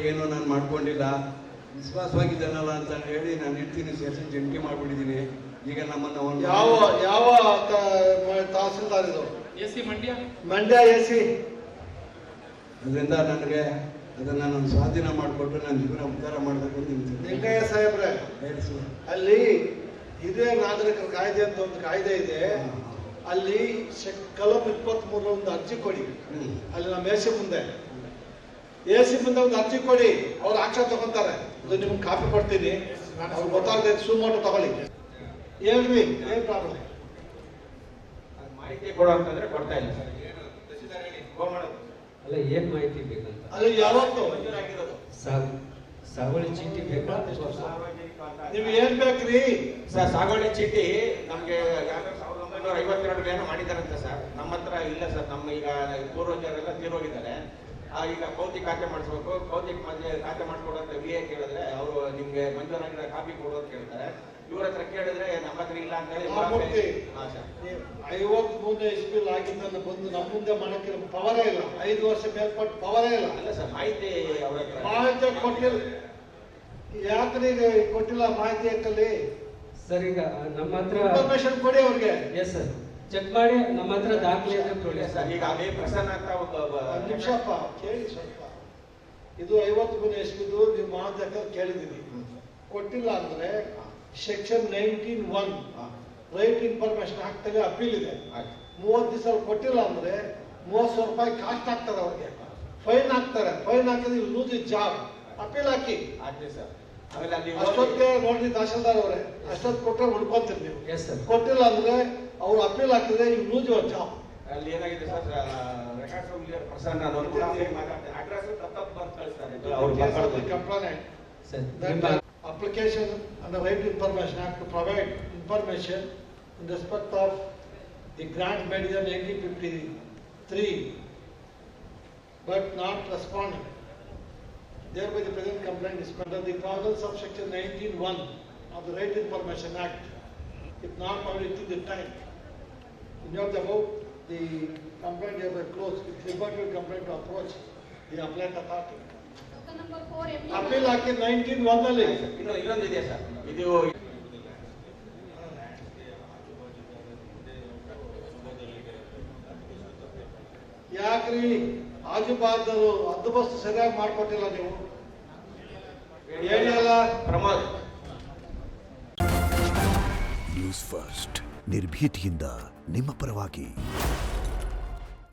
ಏನು ನಾನು ಮಾಡ್ಕೊಂಡಿಲ್ಲ, ವಿಶ್ವಾಸವಾಗಿದ್ದಾನಲ್ಲ ಅಂತ ಹೇಳಿ ನಾನು ಇರ್ತೀನಿ ಸೆಷನ್ ಜಂಟಿ ಮಾಡ್ಬಿಟ್ಟಿದ್ದೀನಿ. ಈಗ ನಮ್ಮನ್ನು ಯಾವ ತಹಸೀಲ್ದಾರ್ ಇದು? ಮಂಡ್ಯ ಎಸಿ. ಅದರಿಂದ ನನಗೆ ಅದನ್ನ ನಾನು ಸ್ವಾಧೀನ ಮಾಡಿಕೊಟ್ಟು ನಾನು ಜೀವನ ಉದ್ಧಾರ ಮಾಡಬೇಕು ಅಂತ ಲಿಂಗಯ್ಯ ಸಾಹೇಬ್ರೆ, ಅಲ್ಲಿ ಹಿರಿಯ ನಾಗರಿಕರ ಕಾಯ್ದೆ ಅಂತ ಒಂದು ಕಾಯ್ದೆ ಇದೆ. ಅಲ್ಲಿ ಕಲಂ 23 ಒಂದು ಅರ್ಜಿ ಕೊಡಿ. ಅಲ್ಲಿ ನಮ್ಮ ಎಸಿ ಮುಂದೆ ಒಂದು ಅರ್ಜಿ ಕೊಡಿ. ಅವ್ರು ಆಕ್ಷನ್ ತಗೊಂತಾರೆ. ಅದು ನಿಮ್ಗೆ ಕಾಪಿ ಕೊಡ್ತೀನಿ. ಅವ್ರು ಗೊತ್ತಾಗದೆ ಸುಮ್ಮನೆ ತಗೊಳ್ಳಿ. ಹೇಳ್ರಿ, ಏನ್ ಪ್ರಾಬ್ಲಮ್? ಮಾಹಿತಿ ಕೊಡೋ ಅಂತಂದ್ರೆ ಕೊಡ್ತಾ ಇಲ್ಲ ಸರ್. ಅಲ್ಲ, ಏನ್ ಮಾಹಿತಿ ಬೇಕಂತ? ಅಲ್ಲಿ ಯಾವತ್ತು ಸಾಗುವಳಿ ಚೀಟಿ ಬೇಕಾ? ನೀವು ಏನ್ ಬೇಕ್ರಿ ಸರ್? ಸಾಗುವಳಿ ಚೀಟಿ ನಮ್ಗೆ 1952 ಏನೋ ಮಾಡಿದಾರಂತೆ ಸರ್. ನಮ್ಮ ಹತ್ರ ಇಲ್ಲ ಸರ್. ನಮ್ಮ ಈಗ ಪೂರ್ವಜರೆಲ್ಲ ತೀರೋಗಿದ್ದಾರೆ. ಈಗ ಕೌತಿ ಖಾತೆ ಮಾಡಿಸ್ಬೇಕು. ಕೌತಿ ಖಾತೆ ಮಾಡಿಕೊಡೋಂತ VA ಕೇಳಿದ್ರೆ ಅವರು ನಿಮ್ಗೆ ಮಂಜೂರಾಗಿರೋ ಕಾಪಿ ಕೊಡೋದು ಕೇಳ್ತಾರೆ. ಇವ್ರ ಹತ್ರ ಕೇಳಿದ್ರೆ ನಮ್ಮ ಹತ್ರ ಇಲ್ಲ ಅಂತ ಹೇಳಿ 53 ಇಸ್ವಿಲ್ ಆಗಿದ್ದನ್ನು ಬಂದು ನಮ್ಮ ಮುಂದೆ ಮಾಡಕ್ಕೆ ಪವರೇ ಇಲ್ಲ. 5 ವರ್ಷ ಮೇಲ್ಪಟ್ಟು ಪವರೇ ಇಲ್ಲ. ಅಲ್ಲ ಸರ್, ಮಾಹಿತಿ ಅವ್ರ ಮಾಹಿತಿ ಕೊಟ್ಟಿಲ್ಲ. ಯಾಕ್ರಿ ಕೊಟ್ಟಿಲ್ಲ ಮಾಹಿತಿ ಯಾಕಲ್ಲಿ? ಸರ್, ಈಗ ನಮ್ಮ ಹತ್ರ ಇನ್ಫಾರ್ಮೇಶನ್ ಕೊಡಿ ಅವ್ರಿಗೆ. ಎಸ್ ಸರ್, ಚೆಕ್ ಮಾಡಿ ನಮ್ಮ ಹತ್ರ ದಾಖಲೆ ಕೊಡಿ ಸರ್. ಈಗ ಅದೇ ಪ್ರಸನ್ನ ಅಂತ ಒಂದು ನಿಮಿಷಪ್ಪ ಕೇಳಿ ಸ್ವಲ್ಪ. ಇದು 53 ಇಸ್ವಿದು ನೀವು ಮಾಹಿತಿ ಕೇಳಿದೀನಿ. ಕೊಟ್ಟಿಲ್ಲ ಅಂದ್ರೆ ಸೆಕ್ಷನ್ 19(1) ರೈಟ್ ಇನ್ಫಾರ್ಮೇಶನ್ ಆಗ್ತದೆ. ಅಪೀಲ್ ಇದೆ. 30 ದಿವಸ ಕೊಟ್ಟಿಲ್ಲ ಅಂದ್ರೆ 30,000 ರೂಪಾಯಿ ಕಾಸ್ಟ್ ಆಗ್ತದೆ. ಅವ್ರಿಗೆ ಫೈನ್ ಹಾಕ್ತಾರೆ. ಫೈನ್ ಹಾಕಿದ್ರೆ you lose the job. Appeal ಹಾಕಿ. ಸರ್. ಆಮೇಲೆ ಅಲ್ಲಿ ಅಷ್ಟೊತ್ತಿಗೆ ನೋಡ್ರಿ ತಹಶೀಲ್ದಾರ್ ಅವರೇ, ಅಷ್ಟೊತ್ತು ಕೊಟ್ಟರೆ ಉಳ್ಕೊಂತೀರಿ ನೀವು. ಕೊಟ್ಟಿಲ್ಲ ಅಂದ್ರೆ ಅವ್ರು ಅಪೀಲ್ ಹಾಕಿದ್ರೆ ಯು ಲೂಸ್ ಯುವರ್ ಜಾಬ್. ಅಲ್ಲಿ ಏನಾಗಿದೆ sir, records clear Prasanna address ತಪ್ಪು ಬರ್ದು ಕಳಿಸ್ತಾರೆ. Application under Right Information Act to provide information in respect of the grant made in 1953 but not responded. Thereby the present complaint is under the clause of section 19(1) of the Right Information Act. If not published to the time. In your above, the complaint hereby closed. It referred complaint to approach the appellate authority. Appeal ಹಾಕಿ 19(1) ಅಲ್ಲಿ ಇನ್ನೊಂದು ಇದೆ sir. ಇದು ಯಾಕ್ರಿ ಆಜುಬಾಜರು ಹದ್ದುಬಸ್ತು ಸರಿಯಾಗಿ ಮಾಡ್ಕೊಟ್ಟಿಲ್ಲ ನೀವು? ಹೇಳಿಲ್ಲ. Pramod, news first ನಿರ್ಭೀತಿಯಿಂದ ನಿಮ್ಮ ಪರವಾಗಿ.